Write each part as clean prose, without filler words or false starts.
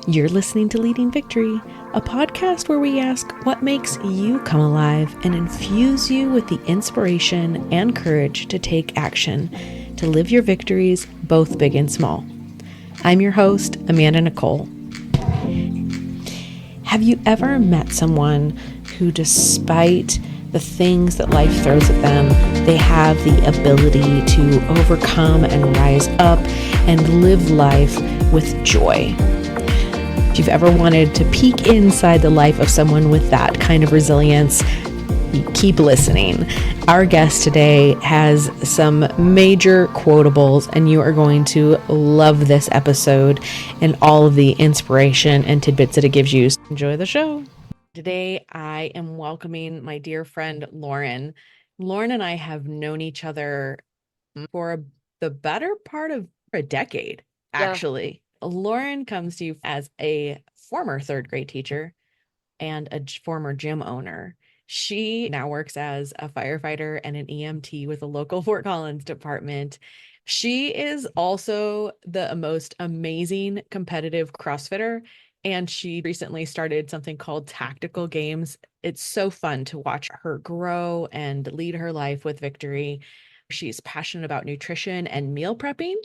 You're listening to Leading Victory, a podcast where we ask what makes you come alive and infuse you with the inspiration and courage to take action to live your victories, both big and small. I'm your host, Amanda Nicole. Have you ever met someone who, despite the things that life throws at them, they have the ability to overcome and rise up and live life with joy? If you've ever wanted to peek inside the life of someone with that kind of resilience, keep listening. Our guest today has some major quotables, and you are going to love this episode and all of the inspiration and tidbits that it gives you. Enjoy the show. Today, I am welcoming my dear friend, Lauren. Lauren and I have known each other for the better part of a decade, actually. Lauren comes to you as a former third grade teacher and a former gym owner. She now works as a firefighter and an EMT with a local Fort Collins department. She is also the most amazing competitive CrossFitter, and she recently started something called Tactical Games. It's so fun to watch her grow and lead her life with victory. She's passionate about nutrition and meal prepping,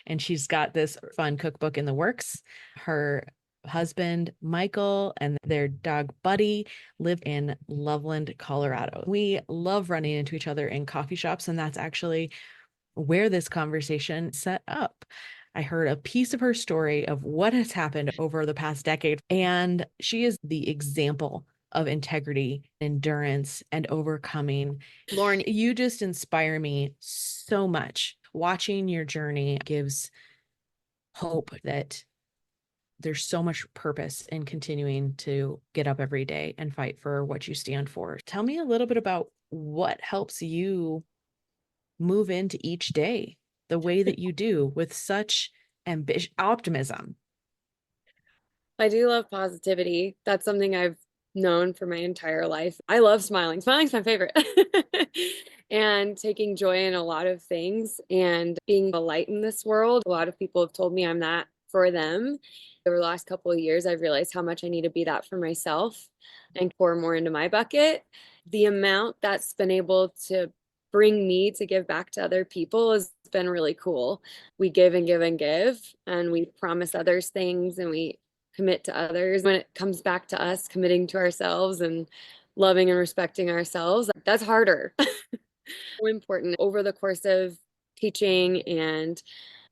and she's got this fun cookbook in the works. Her husband, Michael, and their dog, Buddy, live in Loveland, Colorado. We love running into each other in coffee shops, and that's actually where this conversation set up. I heard a piece of her story of what has happened over the past decade, and she is the example of integrity, endurance, and overcoming. Lauren, you just inspire me so much. Watching your journey gives hope that there's so much purpose in continuing to get up every day and fight for what you stand for. Tell me a little bit about what helps you move into each day the way that you do with such optimism. I do love positivity. That's something I've known for my entire life. I love smiling. Smiling's my favorite. And taking joy in a lot of things and being a light in this world. A lot of people have told me I'm that for them. Over the last couple of years, I've realized how much I need to be that for myself and pour more into my bucket. The amount that's been able to bring me to give back to other people has been really cool. We give and give and give, and we promise others things, and we commit to others. When it comes back to us committing to ourselves and loving and respecting ourselves, that's harder. So important. Over the course of teaching, and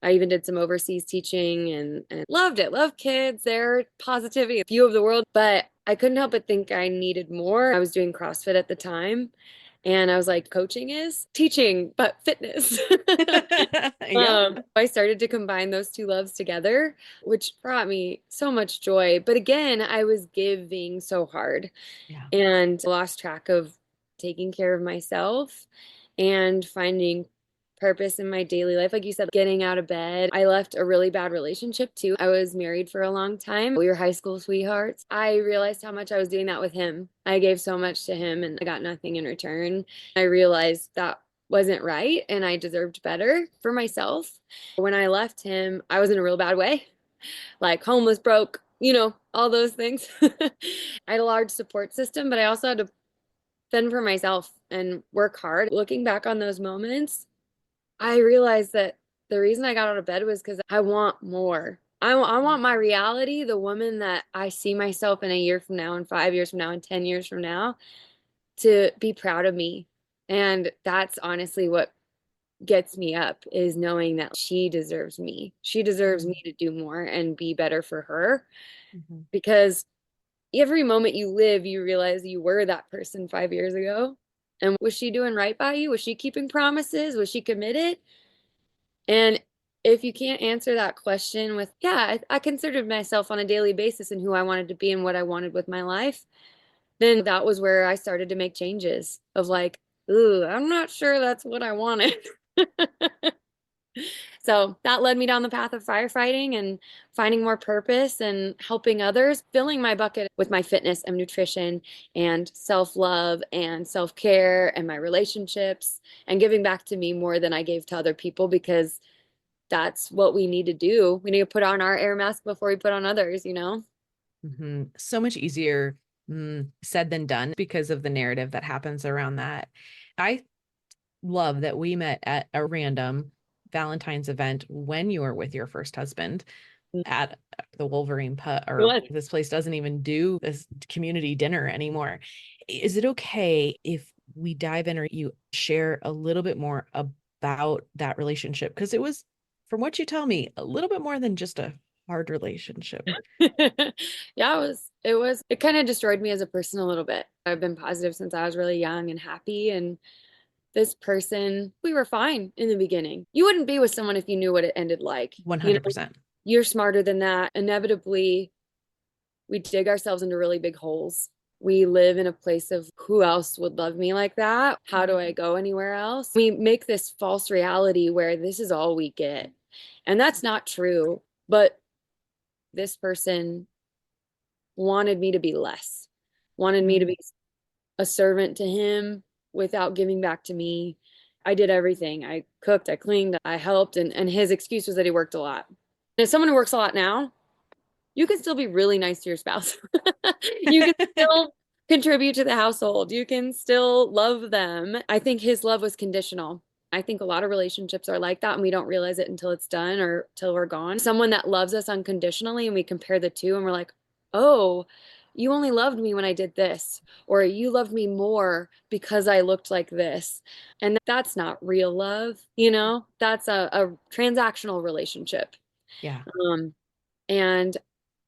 I even did some overseas teaching and loved it. Love kids, their positivity, view of the world. But I couldn't help but think I needed more. I was doing CrossFit at the time. And I was like, coaching is teaching, but fitness. I started to combine those two loves together, which brought me so much joy. But again, I was giving so hard and lost track of taking care of myself and finding purpose in my daily life. Like you said, getting out of bed. I left a really bad relationship too. I was married for a long time. We were high school sweethearts. I realized how much I was doing that with him. I gave so much to him and I got nothing in return. I realized that wasn't right and I deserved better for myself. When I left him, I was in a real bad way, like homeless, broke, all those things. I had a large support system, but I also had to fend for myself and work hard. Looking back on those moments, I realized that the reason I got out of bed was because I want more. I want my reality, the woman that I see myself in a year from now, and 5 years from now, and 10 years from now, to be proud of me. And that's honestly what gets me up, is knowing that she deserves me. She deserves me to do more and be better for her. Because every moment you live, you realize you were that person 5 years ago. And was she doing right by you? Was she keeping promises? Was she committed? And if you can't answer that question with, yeah, I considered myself on a daily basis and who I wanted to be and what I wanted with my life, then that was where I started to make changes of like, ooh, I'm not sure that's what I wanted. So that led me down the path of firefighting and finding more purpose and helping others, filling my bucket with my fitness and nutrition and self-love and self-care and my relationships, and giving back to me more than I gave to other people, because that's what we need to do. We need to put on our air mask before we put on others, you know? So much easier said than done because of the narrative that happens around that. I love that we met at a random Valentine's event when you were with your first husband at the Wolverine Put, or What? this place doesn't even do this community dinner anymore. Is it okay if we dive in or you share a little bit more about that relationship? Because it was, from what you tell me, a little bit more than just a hard relationship. Yeah, it kind of destroyed me as a person a little bit. I've been positive since I was really young and happy. And this person, we were fine in the beginning. You wouldn't be with someone if you knew what it ended like. You know, 100%. you're smarter than that. Inevitably, we dig ourselves into really big holes. We live in a place of who else would love me like that? How do I go anywhere else? We make this false reality where this is all we get. And that's not true. But this person wanted me to be less, wanted me to be a servant to him without giving back to me. I did everything. I cooked, I cleaned, I helped, and his excuse was that he worked a lot. And as someone who works a lot now, you can still be really nice to your spouse. You can still contribute to the household. You can still love them. I think his love was conditional. I think a lot of relationships are like that, and we don't realize it until it's done or till we're gone. Someone that loves us unconditionally, and we compare the two, and we're like, oh, you only loved me when I did this, or you loved me more because I looked like this. And that's not real love, you know? That's a transactional relationship. Yeah. Um, and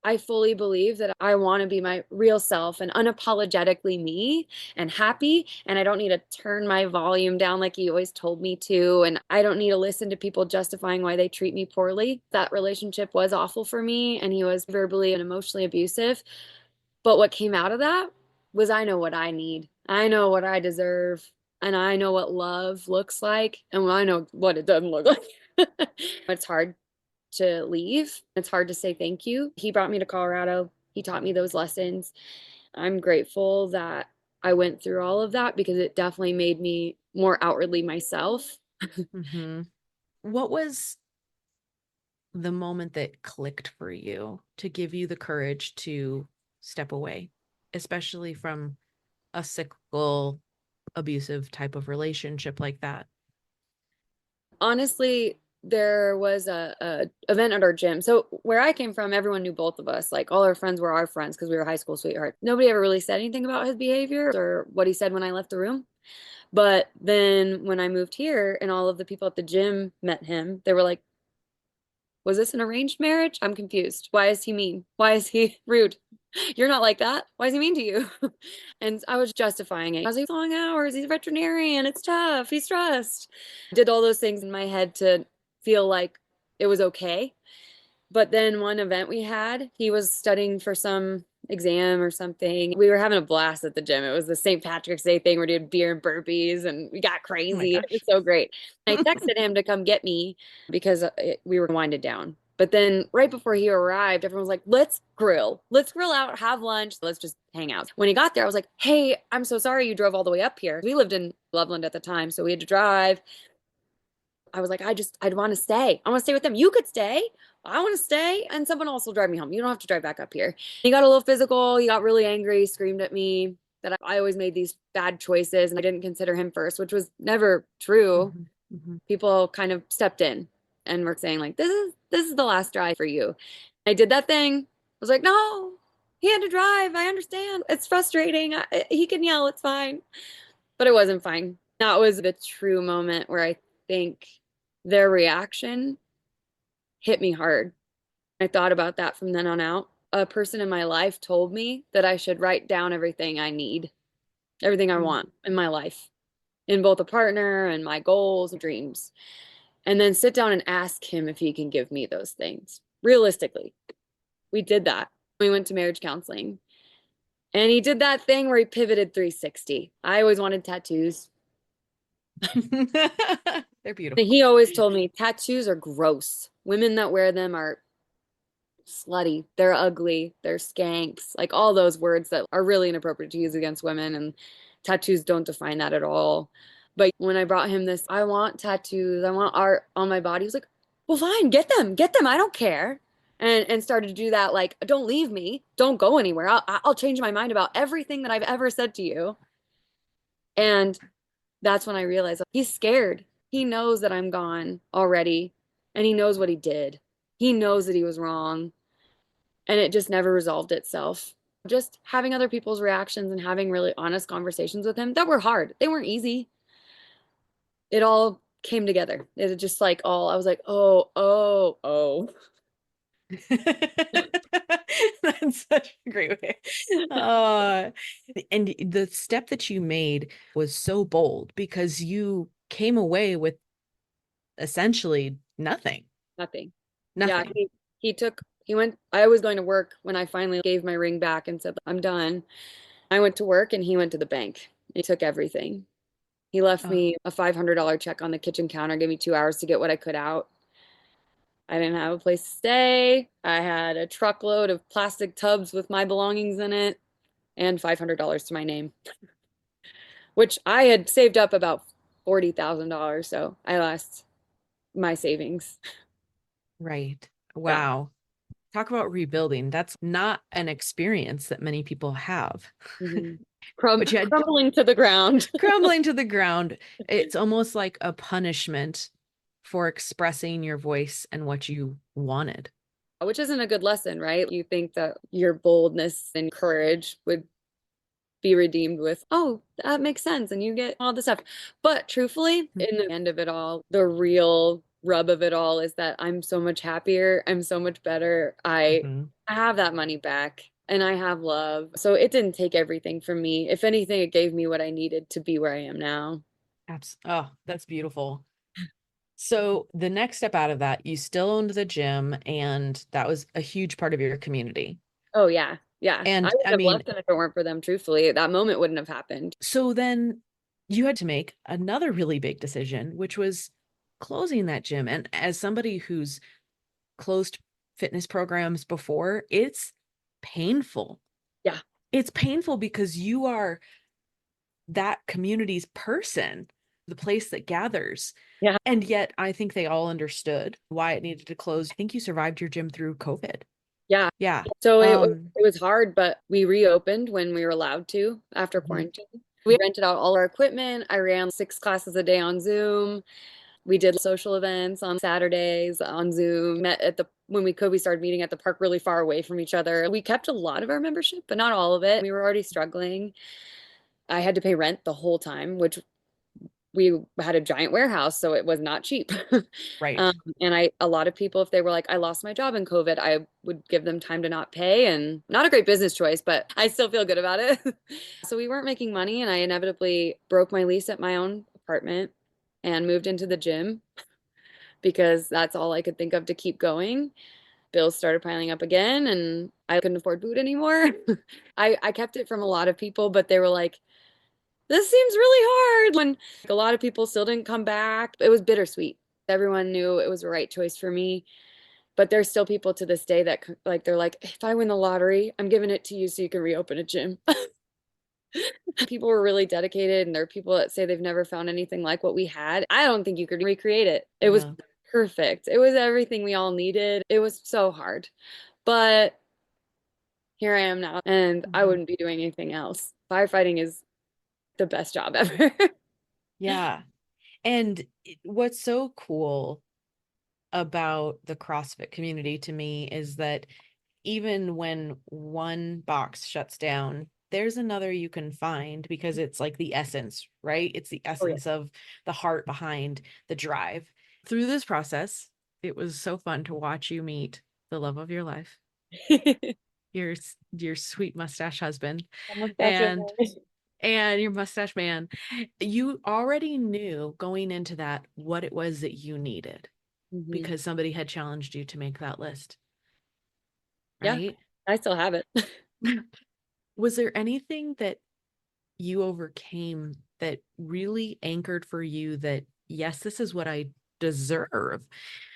I fully believe that I want to be my real self and unapologetically me and happy. And I don't need to turn my volume down like he always told me to. And I don't need to listen to people justifying why they treat me poorly. That relationship was awful for me. And he was verbally and emotionally abusive. But what came out of that was I know what I need, I know what I deserve. And I know what love looks like. And I know what it doesn't look like. It's hard to leave. It's hard to say thank you. He brought me to Colorado. He taught me those lessons. I'm grateful that I went through all of that because it definitely made me more outwardly myself. Mm-hmm. What was the moment that clicked for you to give you the courage to step away, especially from a cyclical, abusive type of relationship like that? Honestly, there was a event at our gym. So where I came from, everyone knew both of us. Like all our friends were our friends because we were high school sweethearts. Nobody ever really said anything about his behavior or what he said when I left the room. But then when I moved here and all of the people at the gym met him, they were like, was this an arranged marriage? I'm confused. Why is he mean? Why is he rude? You're not like that. Why is he mean to you? And I was justifying it. I was like, long hours. He's a veterinarian. It's tough. He's stressed. Did all those things in my head to feel like it was okay. But then one event we had, he was studying for some exam or something. We were having a blast at the gym. It was the St. Patrick's Day thing. We're doing beer and burpees and we got Oh my crazy. It was gosh. so great. I texted him to come get me because we were winded down. But then right before he arrived, everyone was like, let's grill. Let's grill out, have lunch. Let's just hang out. When he got there, I was like, hey, I'm so sorry you drove all the way up here. We lived in Loveland at the time, so we had to drive. I was like, I'd want to stay. I want to stay with them. You could stay. I want to stay. And someone else will drive me home. You don't have to drive back up here. He got a little physical. He got really angry, screamed at me that I always made these bad choices and I didn't consider him first, which was never true. Mm-hmm. Mm-hmm. People kind of stepped in and were saying like, this is the last drive for you. I did that thing. I was like, no, he had to drive. I understand. It's frustrating. He can yell. It's fine. But it wasn't fine. That was the true moment where I think their reaction hit me hard. I thought about that from then on out. A person in my life told me that I should write down everything I need, everything I want in my life, in both a partner and my goals and dreams, and then sit down and ask him if he can give me those things. Realistically, we did that. We went to marriage counseling. And he did that thing where he pivoted 360. I always wanted tattoos. They're beautiful. He always told me tattoos are gross. Women that wear them are slutty. They're ugly. They're skanks. Like all those words that are really inappropriate to use against women. And tattoos don't define that at all. But when I brought him this, I want tattoos. I want art on my body. He was like, well, fine, get them. I don't care. And started to do that, like, don't leave me, don't go anywhere. I'll change my mind about everything that I've ever said to you. And that's when I realized he's scared. He knows that I'm gone already, and he knows what he did. He knows that he was wrong, and it just never resolved itself. Just having other people's reactions and having really honest conversations with him that were hard. They weren't easy. It all came together. It just like all, I was like, oh, oh, oh. That's such a great way. Uh, and the step that you made was so bold because you came away with essentially nothing. Nothing. Yeah, Nothing. he went, I was going to work when I finally gave my ring back and said, I'm done. I went to work and he went to the bank. He took everything. He left Oh, me a $500 check on the kitchen counter, gave me 2 hours to get what I could out. I didn't have a place to stay. I had a truckload of plastic tubs with my belongings in it and $500 to my name, which I had saved up about $40,000. So I lost my savings. right. Yeah. Wow. Talk about rebuilding. That's not an experience that many people have. Mhm. But you had Crumbling to the ground. crumbling to the ground. It's almost like a punishment for expressing your voice and what you wanted. Which isn't a good lesson, right? You think that your boldness and courage would be redeemed with, oh, that makes sense, and you get all this stuff. But truthfully, in the end of it all, the real rub of it all is that I'm so much happier. I'm so much better. Mhm. I have that money back and I have love. So it didn't take everything from me. If anything, it gave me what I needed to be where I am now. Oh, that's beautiful. So the next step out of that, you still owned the gym, and that was a huge part of your community. Oh, yeah. Yeah. I And would I have mean, left it if it weren't for them, truthfully. That moment wouldn't have happened. so then you had to make another really big decision, which was closing that gym. And as somebody who's closed fitness programs before, it's painful. Yeah. It's painful because you are that community's person, the place that gathers. Yeah. And yet I think they all understood why it needed to close. I think you survived your gym through COVID. Yeah. Yeah. So Um, it was hard, but we reopened when we were allowed to after mhm. quarantine. We rented out all our equipment. I ran 6 classes a day on Zoom. We did social events on Saturdays on Zoom. Met at the when we could, we started meeting at the park really far away from each other. We kept a lot of our membership, but not all of it. We were already struggling. I had to pay rent the whole time, which we had a giant warehouse, so it was not cheap. Right. And a lot of people, if they were like, I lost my job in COVID, I would give them time to not pay, and not a great business choice, but I still feel good about it. So we weren't making money, and I inevitably broke my lease at my own apartment and moved into the gym because that's all I could think of to keep going. Bills started piling up again, and I couldn't afford food anymore. I kept it from a lot of people, but they were like, this seems really hard when a lot of people still didn't come back. It was bittersweet. Everyone knew it was the right choice for me, but there's still people to this day that like they're like, if I win the lottery, I'm giving it to you so you can reopen a gym. People were really dedicated, and there are people that say they've never found anything like what we had. I don't think you could recreate it. It was Yeah. perfect. It was everything we all needed. It was so hard, but here I am now, and I Mhm. wouldn't be doing anything else. Firefighting is the best job ever. Yeah. And what's so cool about the CrossFit community to me is that even when one box shuts down, there's another you can find because it's like the essence, right? It's the Oh, yeah. essence of the heart behind the drive. Through this process, it was so fun to watch you meet the love of your life, your your sweet mustache husband, Almost got you. and your mustache man. You already knew going into that what it was that you needed Hmm. because somebody had challenged you to make that list, Yeah, right? I still have it. Was there anything that you overcame that really anchored for you that, yes, this is what I deserve?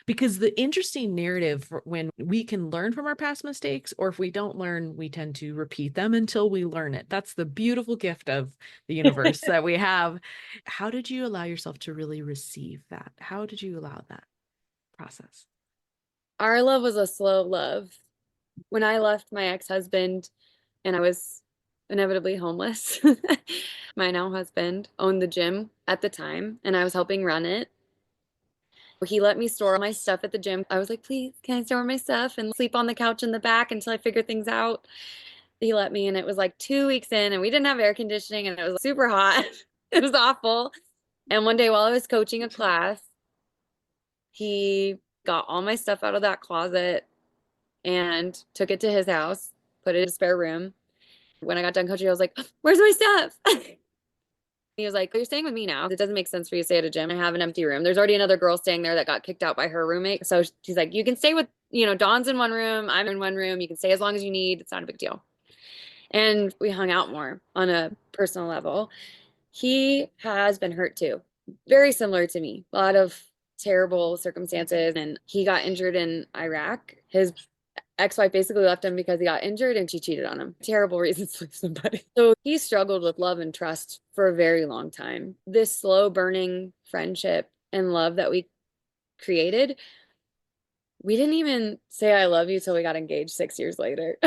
Because the interesting narrative when we can learn from our past mistakes, or if we don't learn, we tend to repeat them until we learn it. That's the beautiful gift of the universe that we have. How did you allow yourself to really receive that? How did you allow that? process? Our love was a slow love. When I left my ex-husband and I was inevitably homeless, my now husband owned the gym at the time and I was helping run it. He let me store my stuff at the gym. I was like, please, can I store my stuff and sleep on the couch in the back until I figure things out? He let me, and it was like 2 weeks in, and we didn't have air conditioning, and it was super hot. It was awful. And one day while I was coaching a class, he got all my stuff out of that closet and took it to his house, put it in a spare room. When I got done coaching, I was like, where's my stuff? He was like, you're staying with me now. It doesn't make sense for you to stay at a gym. I have an empty room. There's already another girl staying there that got kicked out by her roommate. So she's like, you can stay with, Dawn's in one room. I'm in one room. You can stay as long as you need. It's not a big deal. And we hung out more on a personal level. He has been hurt too, very similar to me. A lot of terrible circumstances. And he got injured in Iraq. His ex-wife basically left him because he got injured and she cheated on him. Terrible reasons to leave somebody. So he struggled with love and trust for a very long time. This slow burning friendship and love that we created, we didn't even say I love you till we got engaged 6 years later.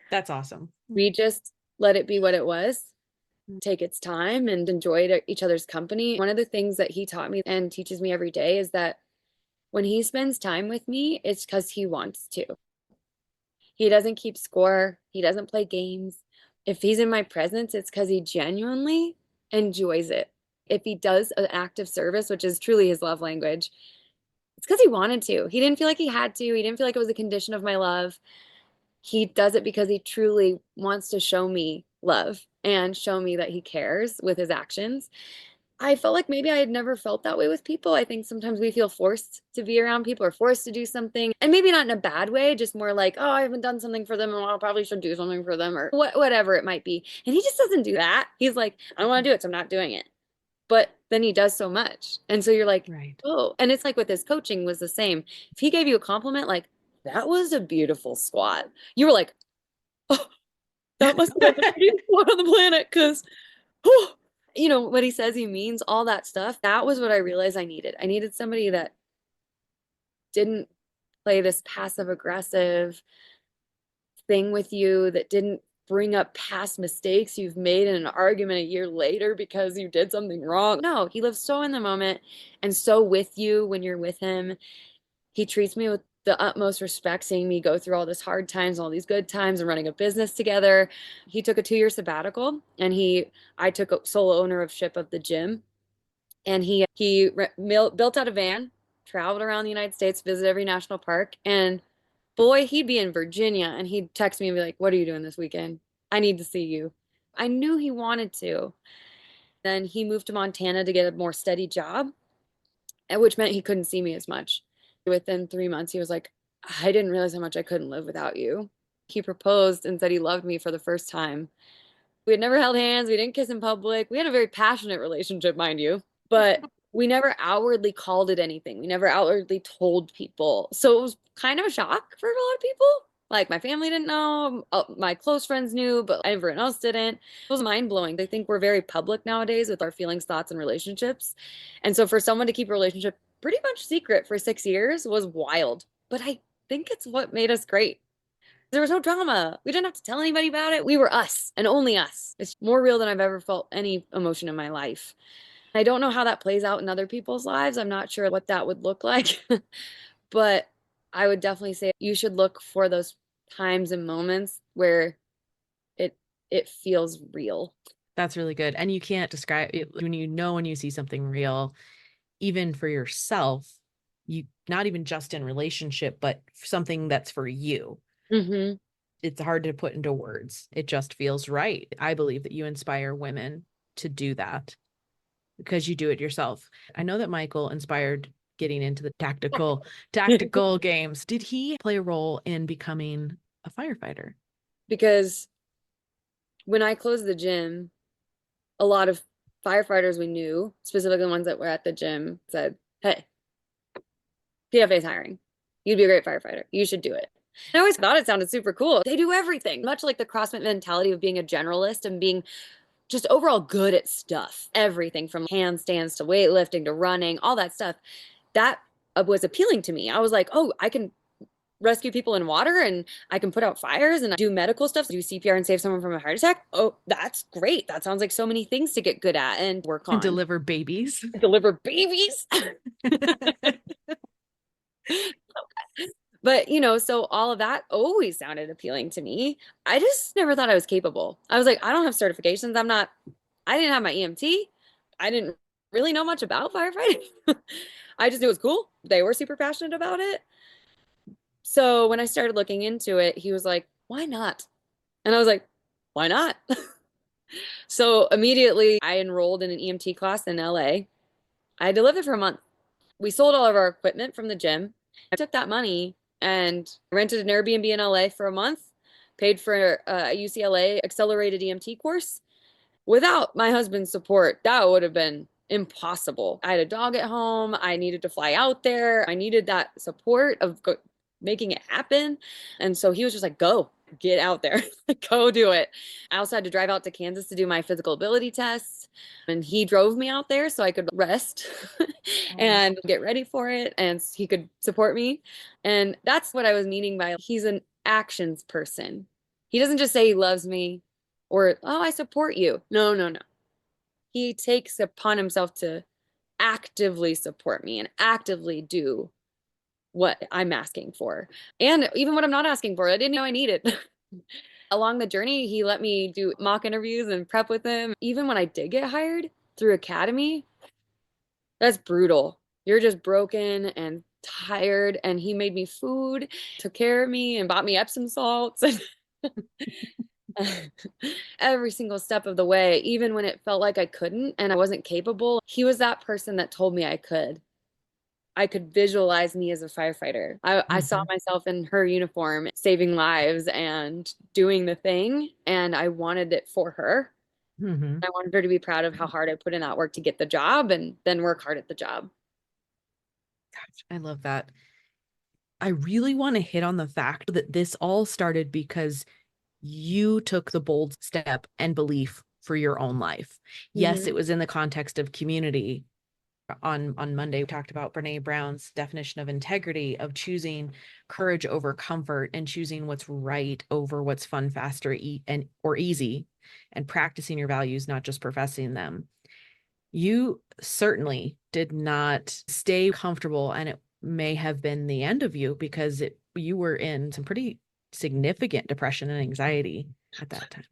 That's awesome. We just let it be what it was, take its time and enjoy each other's company. One of the things that he taught me and teaches me every day is that when he spends time with me, it's because he wants to. He doesn't keep score. He doesn't play games. If he's in my presence, it's because he genuinely enjoys it. If he does an act of service, which is truly his love language, it's because he wanted to. He didn't feel like he had to. He didn't feel like it was a condition of my love. He does it because he truly wants to show me love and show me that he cares with his actions. I felt like maybe I had never felt that way with people. I think sometimes we feel forced to be around people or forced to do something. And maybe not in a bad way, just more like, oh, I haven't done something for them and I probably should do something for them or whatever it might be. And he just doesn't do that. He's like, I don't want to do it, so I'm not doing it. But then he does so much. And so you're like, Right. oh, and it's like with his coaching was the same. If he gave you a compliment, like, that was a beautiful squat, you were like, oh, that must have been the prettiest squat on the planet because, oh, what he says he means, all that stuff. That was what I realized I needed. I needed somebody that didn't play this passive aggressive thing with you, that didn't bring up past mistakes you've made in an argument a year later because you did something wrong. No, he lives so in the moment and so with you when you're with him. He treats me with the utmost respect, seeing me go through all this hard times, all these good times, and running a business together. He took a 2-year sabbatical, and I took a solo ownership of the gym, and he built out a van, traveled around the United States, visited every national park, and boy, he'd be in Virginia, and he'd text me and be like, "What are you doing this weekend? I need to see you." I knew he wanted to. Then he moved to Montana to get a more steady job, which meant he couldn't see me as much. Within 3 months, he was like, I didn't realize how much I couldn't live without you. He proposed and said he loved me for the first time. We had never held hands. We didn't kiss in public. We had a very passionate relationship, mind you, but we never outwardly called it anything. We never outwardly told people. So it was kind of a shock for a lot of people. Like my family didn't know, my close friends knew, but everyone else didn't. It was mind blowing. They think we're very public nowadays with our feelings, thoughts, and relationships. And so for someone to keep a relationship pretty much secret for 6 years was wild. But I think it's what made us great. There was no drama. We didn't have to tell anybody about it. We were us and only us. It's more real than I've ever felt any emotion in my life. I don't know how that plays out in other people's lives. I'm not sure what that would look like. But I would definitely say you should look for those times and moments where it it feels real. That's really good. And you can't describe it when you see something real, even for yourself, you not even just in relationship, but something that's for you. Mm-hmm. It's hard to put into words. It just feels right. I believe that you inspire women to do that because you do it yourself. I know that Michael inspired getting into the tactical games. Did he play a role in becoming a firefighter? Because when I closed the gym, a lot of firefighters we knew, specifically the ones that were at the gym, said, "Hey, PFA's hiring. You'd be a great firefighter. You should do it." I always thought it sounded super cool. They do everything, much like the CrossFit mentality of being a generalist and being just overall good at stuff. Everything from handstands to weightlifting to running, all that stuff. That was appealing to me. I was like, oh, I can rescue people in water and I can put out fires and do medical stuff, do CPR and save someone from a heart attack. Oh, that's great. That sounds like so many things to get good at and work And on. deliver babies. Deliver babies. But, so all of that always sounded appealing to me. I just never thought I was capable. I was like, I don't have certifications. I didn't have my EMT. I didn't really know much about firefighting. I just knew it was cool. They were super passionate about it. So when I started looking into it, he was like, why not? And I was like, why not? So immediately I enrolled in an EMT class in LA. I had to live there for a month. We sold all of our equipment from the gym. I took that money and rented an Airbnb in LA for a month, paid for a UCLA accelerated EMT course. Without my husband's support, that would have been impossible. I had a dog at home. I needed to fly out there. I needed that support of making it happen. And so he was just like, go, get out there, go do it. I also had to drive out to Kansas to do my physical ability tests. And he drove me out there so I could rest and get ready for it. And he could support me. And that's what I was meaning by he's an actions person. He doesn't just say he loves me or, oh, I support you. No, no, no. He takes upon himself to actively support me and actively do what I'm asking for. And even what I'm not asking for, I didn't know I needed. Along the journey, he let me do mock interviews and prep with him. Even when I did get hired through Academy, that's brutal. You're just broken and tired. And he made me food, took care of me, and bought me Epsom salts. Every single step of the way, even when it felt like I couldn't and I wasn't capable, he was that person that told me I could. I could visualize me as a firefighter. I saw Mhm. myself in her uniform, saving lives and doing the thing. And I wanted it for her. Mhm. I wanted her to be proud of how hard I put in that work to get the job and then work hard at the job. Gosh, I love that. I really want to hit on the fact that this all started because you took the bold step and belief for your own life. Yes, Hmm. it was in the context of community. On Monday, we talked about Brene Brown's definition of integrity, of choosing courage over comfort and choosing what's right over what's fun, faster, or easy, and practicing your values, not just professing them. You certainly did not stay comfortable, and it may have been the end of you because you were in some pretty significant depression and anxiety at that time.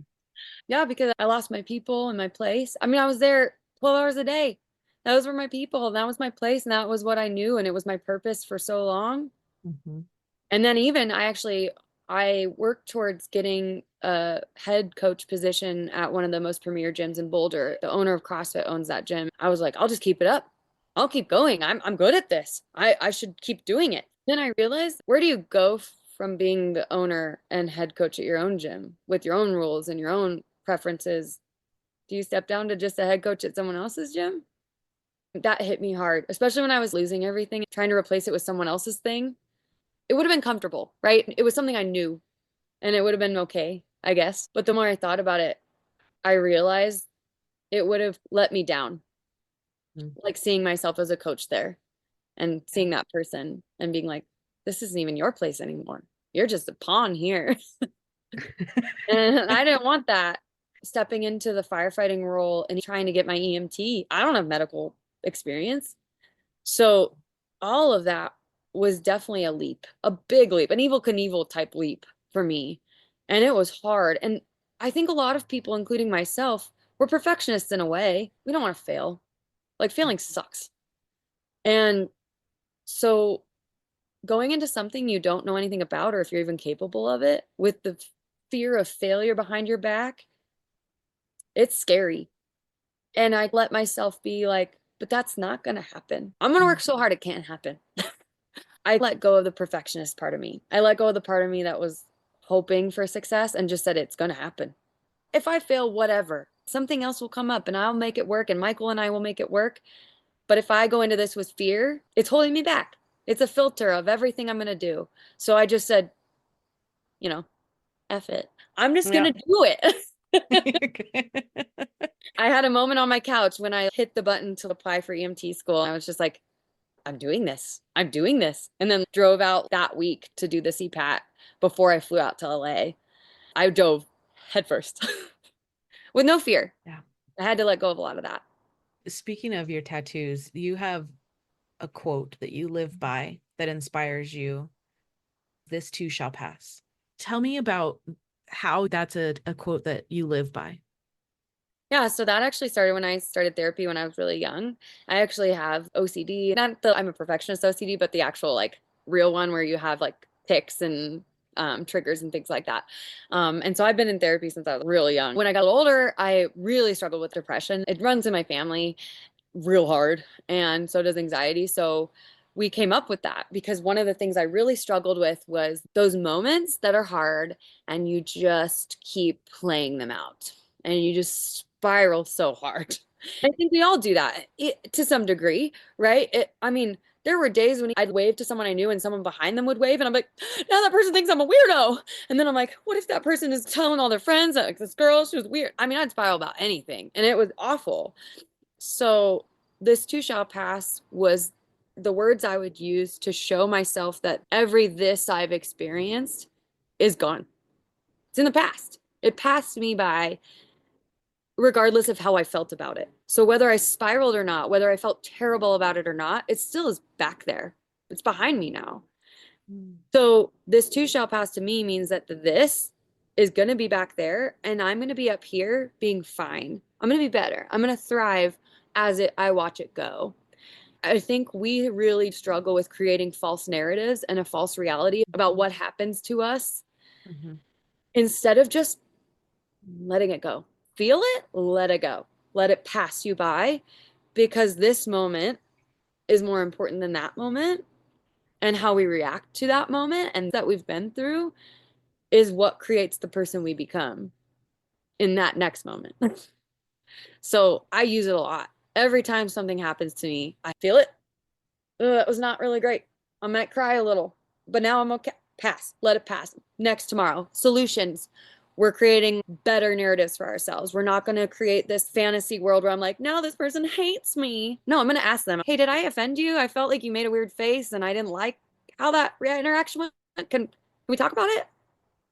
Yeah, because I lost my people and my place. I mean, I was there 12 hours a day. Those were my people. That was my place. And that was what I knew. And it was my purpose for so long. Mhm. And then even I worked towards getting a head coach position at one of the most premier gyms in Boulder. The owner of CrossFit owns that gym. I was like, I'll just keep it up. I'll keep going. I'm good at this. I should keep doing it. Then I realized, where do you go from being the owner and head coach at your own gym with your own rules and your own preferences? Do you step down to just a head coach at someone else's gym? That hit me hard, especially when I was losing everything, trying to replace it with someone else's thing. It would have been comfortable, right? It was something I knew and it would have been okay, I guess. But the more I thought about it, I realized it would have let me down, Mm. like seeing myself as a coach there and Yeah. seeing that person and being like, this isn't even your place anymore. You're just a pawn here. And I didn't want that. Stepping into the firefighting role and trying to get my EMT, I don't have medical experience. So all of that was definitely a leap, a big leap, an Evil Knievel type leap for me. And it was hard. And I think a lot of people, including myself, we're perfectionists in a way. We don't want to fail. Like failing sucks. And so going into something you don't know anything about, or if you're even capable of it, with the fear of failure behind your back, it's scary. And I let myself be like, but that's not going to happen. I'm going to work so hard it can't happen. I let go of the perfectionist part of me. I let go of the part of me that was hoping for success and just said it's going to happen. If I fail, whatever, something else will come up and I'll make it work and Michael and I will make it work. But if I go into this with fear, it's holding me back. It's a filter of everything I'm going to do. So I just said, you know, F it. I'm just going Yeah. to do it. I had a moment on my couch when I hit the button to apply for EMT school. I was just like, I'm doing this. I'm doing this. And then drove out that week to do the CPAT before I flew out to LA. I dove headfirst with no fear. Yeah. I had to let go of a lot of that. Speaking of your tattoos, you have a quote that you live by that inspires you. This too shall pass. Tell me about how that's a quote that you live by. Yeah, so that actually started when I started therapy when I was really young. I actually have OCD, not that I'm a perfectionist OCD, but the actual like real one where you have like tics and triggers and things like that. And so I've been in therapy since I was really young. When I got older, I really struggled with depression. It runs in my family real hard, and so does anxiety. So we came up with that because one of the things I really struggled with was those moments that are hard and you just keep playing them out and you just spiral so hard. I think we all do that to some degree, right? I mean, there were days when I'd wave to someone I knew and someone behind them would wave, and I'm like, now that person thinks I'm a weirdo. And then I'm like, what if that person is telling all their friends that like, this girl, she was weird? I mean, I'd spiral about anything, and it was awful. So this too shall pass was the words I would use to show myself that every this I've experienced is gone. It's in the past. It passed me by regardless of how I felt about it. So whether I spiraled or not, whether I felt terrible about it or not, it still is back there. It's behind me now. So this too shall pass to me means that this is going to be back there and I'm going to be up here being fine. I'm going to be better. I'm going to thrive as I watch it go. I think we really struggle with creating false narratives and a false reality about what happens to us instead of just letting it go. Feel it, let it go. Let it pass you by because this moment is more important than that moment. And how we react to that moment and that we've been through is what creates the person we become in that next moment. So I use it a lot. Every time something happens to me, I feel it. That was not really great. I might cry a little, but now I'm okay. Pass. Let it pass. Next tomorrow. Solutions. We're creating better narratives for ourselves. We're not going to create this fantasy world where I'm like, now this person hates me. No, I'm going to ask them, hey, did I offend you? I felt like you made a weird face and I didn't like how that interaction went. Can we talk about it?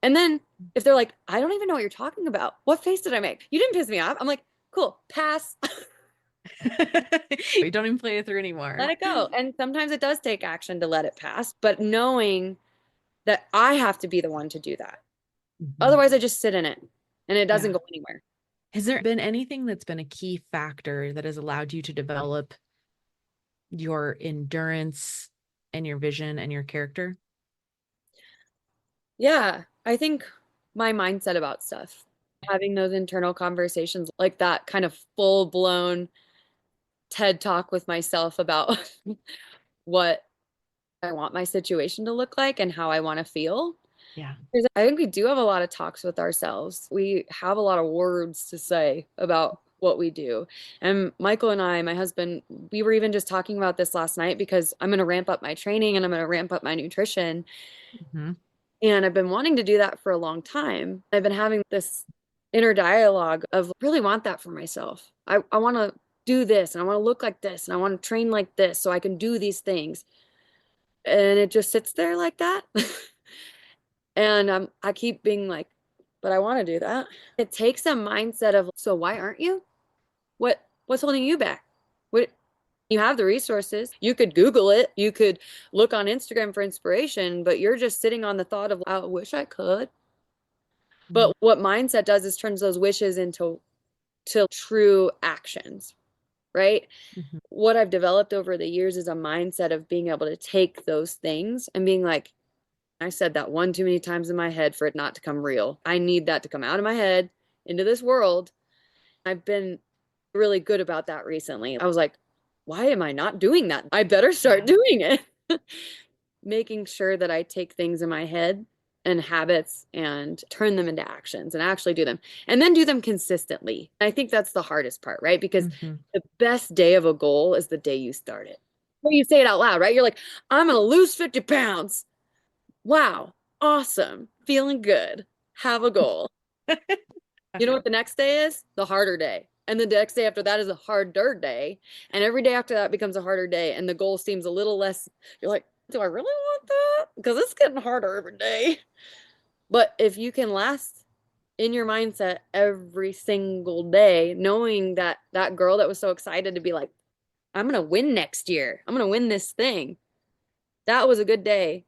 And then if they're like, I don't even know what you're talking about. What face did I make? You didn't piss me off. I'm like, cool, pass. You don't even play it through anymore. Let it go. And sometimes it does take action to let it pass, but knowing that I have to be the one to do that. Otherwise, I just sit in it and it doesn't go anywhere. Has there been anything that's been a key factor that has allowed you to develop your endurance and your vision and your character? Yeah, I think my mindset about stuff, having those internal conversations, like that kind of full blown TED talk with myself about what I want my situation to look like and how I want to feel. Yeah. I think we do have a lot of talks with ourselves. We have a lot of words to say about what we do. And Michael and I, my husband, we were even just talking about this last night because I'm going to ramp up my training and I'm going to ramp up my nutrition. And I've been wanting to do that for a long time. I've been having this inner dialogue of really want that for myself. I want to do this and I want to look like this and I want to train like this so I can do these things. And it just sits there like that. And I keep being like, but I want to do that. It takes a mindset of, so why aren't you? What's holding you back? What you have the resources. You could Google it. You could look on Instagram for inspiration, but you're just sitting on the thought of, I wish I could. But what mindset does is turns those wishes into true actions, right? What I've developed over the years is a mindset of being able to take those things and being like, I said that one too many times in my head for it not to come real. I need that to come out of my head into this world. I've been really good about that recently. I was like, why am I not doing that? I better start doing it. Making sure that I take things in my head and habits and turn them into actions and actually do them and then do them consistently. I think that's the hardest part, right? Because the best day of a goal is the day you start it. Well, you say it out loud, right? You're like, I'm going to lose 50 pounds. Wow, awesome, feeling good, have a goal. You know what the next day is? The harder day. And the next day after that is a harder day. And every day after that becomes a harder day. And the goal seems a little less, you're like, do I really want that? Because it's getting harder every day. But if you can last in your mindset every single day, knowing that that girl that was so excited to be like, I'm going to win next year, I'm going to win this thing, that was a good day.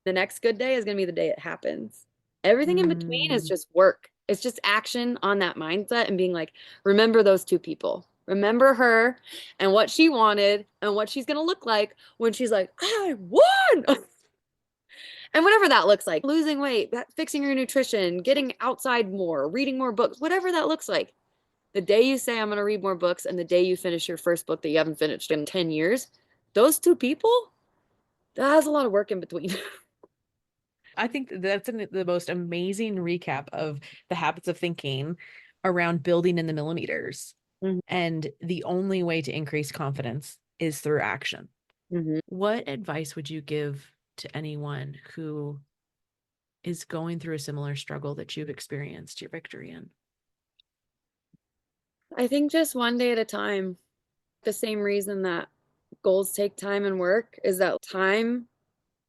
The next good day is going to be the day it happens. Everything in between is Mm. just work. It's just action on that mindset and being like, remember those two people. Remember her and what she wanted and what she's going to look like when she's like, I won. And whatever that looks like, losing weight, fixing your nutrition, getting outside more, reading more books, whatever that looks like. The day you say, I'm going to read more books, and the day you finish your first book that you haven't finished in 10 years, those two people, that has a lot of work in between. I think that's the most amazing recap of the habits of thinking around building in the millimeters. Mhm. And the only way to increase confidence is through action. Mhm. What advice would you give to anyone who is going through a similar struggle that you've experienced your victory in? I think just one day at a time. The same reason that goals take time and work is that time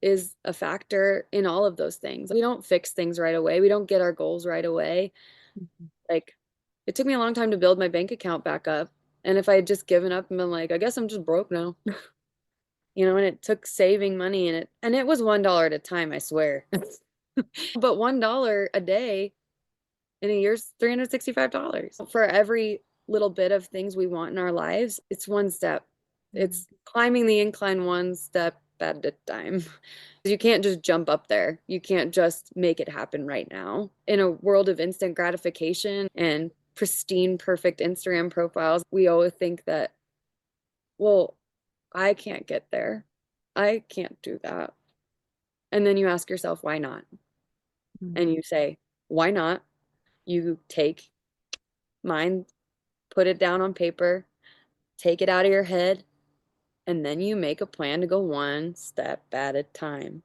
is a factor in all of those things. We don't fix things right away. We don't get our goals right away. Mhm. Like it took me a long time to build my bank account back up. And if I had just given up and been like, I guess I'm just broke now, and it took saving money and it was $1 at a time, I swear. But $1 a day in a year's $365. For every little bit of things we want in our lives, it's one step. It's climbing the incline one step at a time. You can't just jump up there. You can't just make it happen right now. In a world of instant gratification and pristine, perfect Instagram profiles, we always think that, well, I can't get there. I can't do that. And then you ask yourself, why not? And you say, why not? You take mind, put it down on paper, take it out of your head, and then you make a plan to go one step at a time.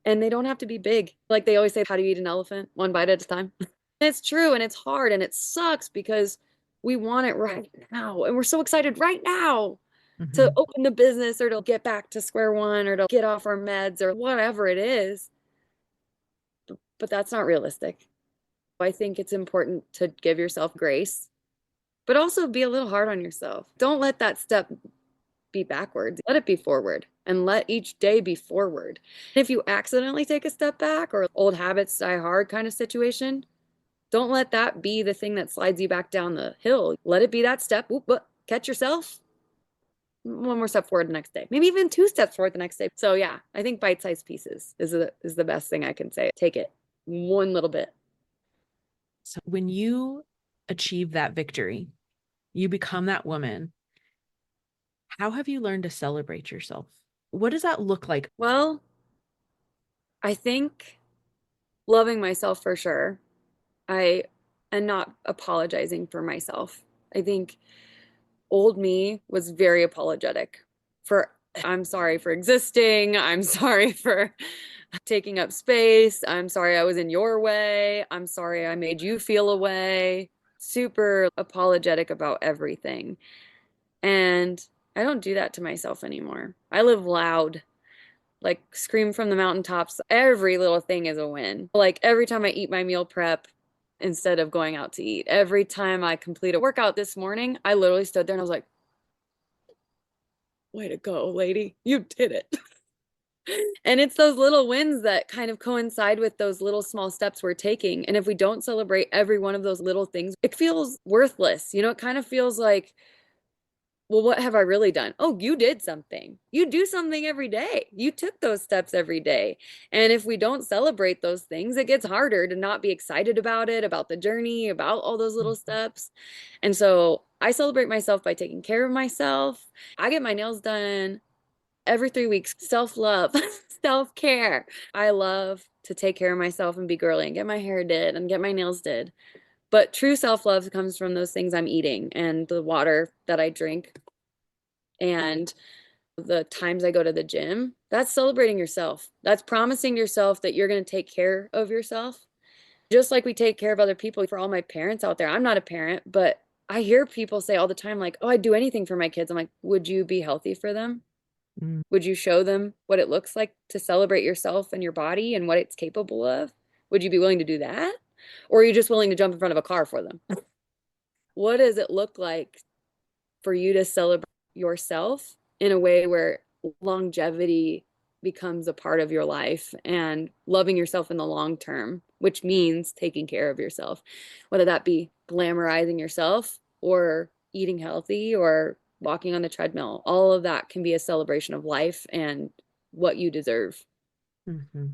And they don't have to be big. Like they always say, how do you eat an elephant? One bite at a time. It's true and it's hard and it sucks because we want it right now. And we're so excited right now to Mhm. open the business or to get back to square one or to get off our meds or whatever it is. But that's not realistic. I think it's important to give yourself grace, but also be a little hard on yourself. Don't let that step be backwards. Let it be forward and let each day be forward. If you accidentally take a step back or old habits die hard kind of situation, don't let that be the thing that slides you back down the hill. Let it be that step. Oop, catch yourself. One more step forward the next day. Maybe even two steps forward the next day. So yeah, I think bite-sized pieces is the best thing I can say. Take it one little bit. So when you achieve that victory, you become that woman. How have you learned to celebrate yourself? What does that look like? Well, I think loving myself for sure. I am not apologizing for myself. I think old me was very apologetic for, I'm sorry for existing. I'm sorry for taking up space. I'm sorry I was in your way. I'm sorry I made you feel away. Super apologetic about everything. And I don't do that to myself anymore. I live loud, like scream from the mountaintops. Every little thing is a win. Like every time I eat my meal prep instead of going out to eat, every time I complete a workout this morning, I literally stood there and I was like, way to go, lady. You did it. And it's those little wins that kind of coincide with those little small steps we're taking. And if we don't celebrate every one of those little things, it feels worthless. It kind of feels like, well, what have I really done? Oh, you did something. You do something every day. You took those steps every day. And if we don't celebrate those things, it gets harder to not be excited about it, about the journey, about all those little steps. And so I celebrate myself by taking care of myself. I get my nails done every 3 weeks. Self-love, self-care. I love to take care of myself and be girly and get my hair did and get my nails did. But true self-love comes from those things I'm eating and the water that I drink and the times I go to the gym. That's celebrating yourself. That's promising yourself that you're going to take care of yourself. Just like we take care of other people. For all my parents out there, I'm not a parent, but I hear people say all the time, like, oh, I'd do anything for my kids. I'm like, would you be healthy for them? Mm. Would you show them what it looks like to celebrate yourself and your body and what it's capable of? Would you be willing to do that? Or are you just willing to jump in front of a car for them? What does it look like for you to celebrate yourself in a way where longevity becomes a part of your life and loving yourself in the long term, which means taking care of yourself, whether that be glamorizing yourself or eating healthy or walking on the treadmill. All of that can be a celebration of life and what you deserve. Mm-hmm.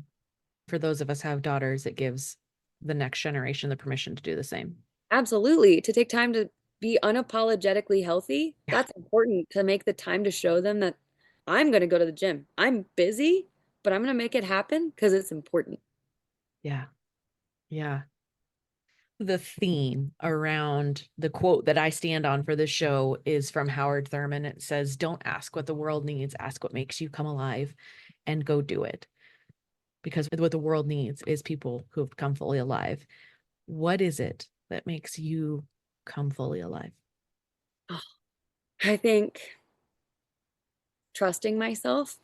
For those of us who have daughters, it gives the next generation the permission to do the same. Absolutely. To take time to be unapologetically healthy, Yeah. that's important to make the time to show them that I'm going to go to the gym. I'm busy, but I'm going to make it happen because it's important. Yeah. Yeah. The theme around the quote that I stand on for this show is from Howard Thurman. It says, "Don't ask what the world needs, ask what makes you come alive and go do it." Because what the world needs is people who have come fully alive. What is it that makes you come fully alive? Oh, I think trusting myself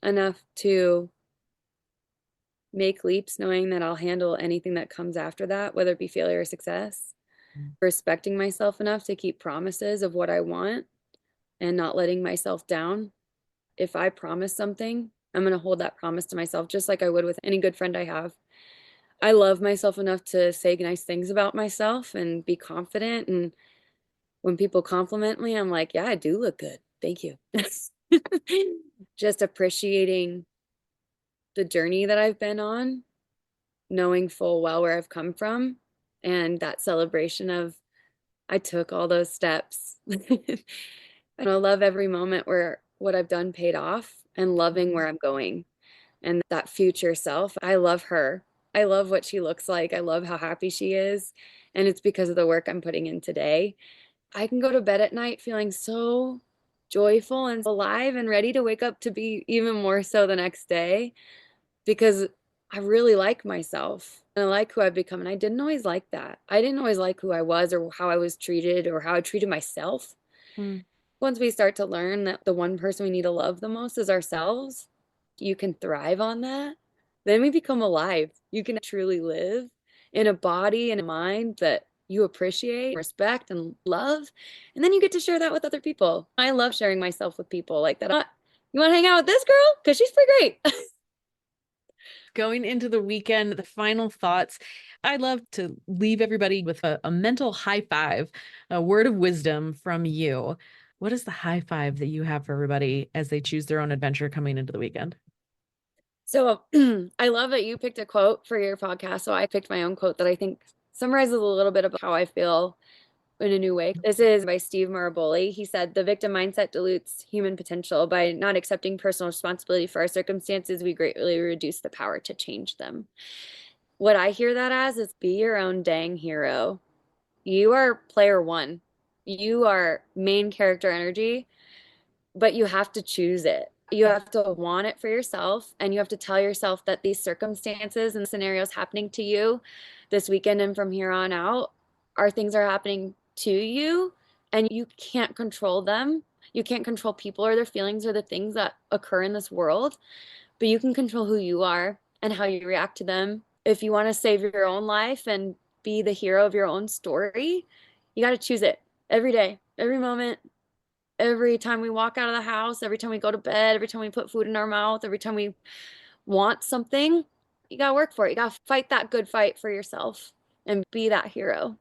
enough to make leaps, knowing that I'll handle anything that comes after that, whether it be failure or success. Respecting myself enough to keep promises of what I want and not letting myself down. If I promise something, I'm going to hold that promise to myself, just like I would with any good friend I have. I love myself enough to say nice things about myself and be confident. And when people compliment me, I'm like, yeah, I do look good. Thank you. Just appreciating the journey that I've been on, knowing full well where I've come from, and that celebration of I took all those steps. And I love every moment where what I've done paid off and loving where I'm going. And that future self, I love her. I love what she looks like. I love how happy she is. And it's because of the work I'm putting in today. I can go to bed at night feeling so joyful and alive and ready to wake up to be even more so the next day because I really like myself and I like who I've become. And I didn't always like that. I didn't always like who I was or how I was treated or how I treated myself. Mm. Once we start to learn that the one person we need to love the most is ourselves, you can thrive on that. Then we become alive. You can truly live in a body and a mind that you appreciate, respect, and love. And then you get to share that with other people. I love sharing myself with people like that. You want to hang out with this girl? Because she's pretty great. Going into the weekend, the final thoughts. I'd love to leave everybody with a mental high five, a word of wisdom from you. What is the high five that you have for everybody as they choose their own adventure coming into the weekend? So I love that you picked a quote for your podcast. So I picked my own quote that I think summarizes a little bit about how I feel in a new way. This is by Steve Maraboli. He said, the victim mindset dilutes human potential. By not accepting personal responsibility for our circumstances, we greatly reduce the power to change them. What I hear that as is be your own dang hero. You are player one. You are main character energy, but you have to choose it. You have to want it for yourself, and you have to tell yourself that these circumstances and scenarios happening to you this weekend and from here on out are things that are happening to you, and you can't control them. You can't control people or their feelings or the things that occur in this world, but you can control who you are and how you react to them. If you want to save your own life and be the hero of your own story, you got to choose it every day, every moment, every time we walk out of the house, every time we go to bed, every time we put food in our mouth, every time we want something, you got to work for it. You got to fight that good fight for yourself and be that hero.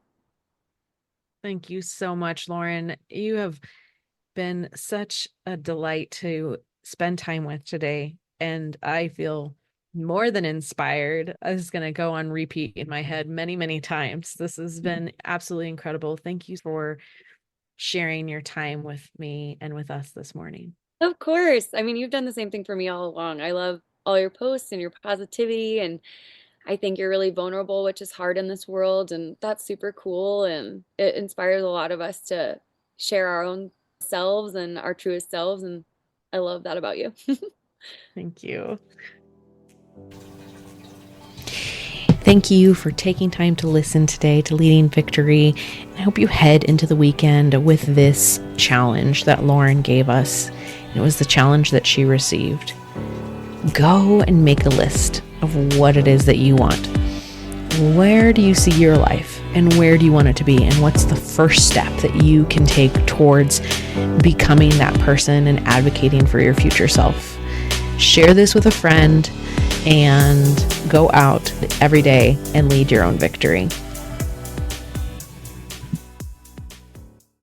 Thank you so much, Lauren. You have been such a delight to spend time with today. And I feel more than inspired. I was going to go on repeat in my head many, many times. This has been absolutely incredible. Thank you for sharing your time with me and with us this morning. Of course. I mean, you've done the same thing for me all along. I love all your posts and your positivity. And I think you're really vulnerable, which is hard in this world. And that's super cool. And it inspires a lot of us to share our own selves and our truest selves. And I love that about you. Thank you. Thank you for taking time to listen today to Leading Victory. I hope you head into the weekend with this challenge that Lauren gave us. It was the challenge that she received. Go and make a list of what it is that you want. Where do you see your life and where do you want it to be? And what's the first step that you can take towards becoming that person and advocating for your future self? Share this with a friend and go out every day and lead your own victory.